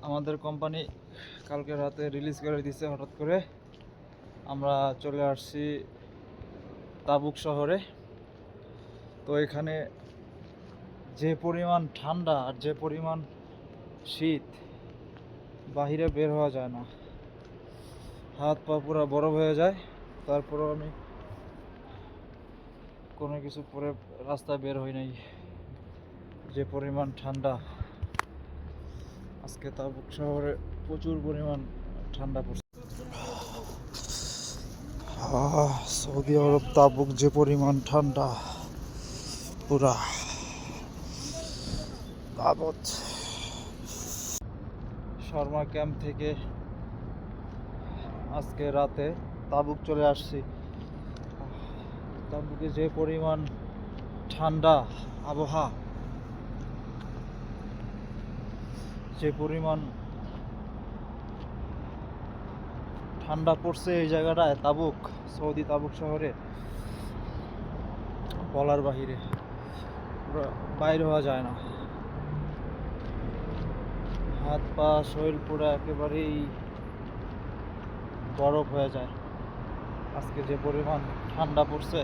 আমাদের কোম্পানি কালকে রাতে রিলিজ করে দিছে হঠাৎ করে। আমরা চলে আসছি তাবুক শহরে। তো এখানে যে পরিমাণ ঠান্ডা আর যে পরিমাণ শীত, বাহিরে বের হওয়া যায় না, হাত পা পুরো বরফ হয়ে যায়। তারপরেও আমি কোনো কিছু পরে রাস্তায় বের হই নাই, যে পরিমাণ ঠান্ডা। আজকে তাবুক শহরে প্রচুর পরিমাণ ঠান্ডা পড়ছে। সৌদি আরব তাবুক যে পরিমাণ ঠান্ডা, পুরা তাবৎ। শর্মা ক্যাম্প থেকে আজকে রাতে তাবুক চলে আসছি। তাবুকে যে পরিমাণ ঠান্ডা আবহাওয়া, যে পরিমাণ ঠান্ডা পড়ছে এই জায়গাটায়, তাবুক, সৌদি তাবুক শহরে, বলার বাহিরে। পুরো বাইরে হওয়া যায় না, হাত পা শরীর পুরো একেবারেই বরফ হয়ে যায়। আজকে যে পরিমাণ ঠান্ডা পড়ছে।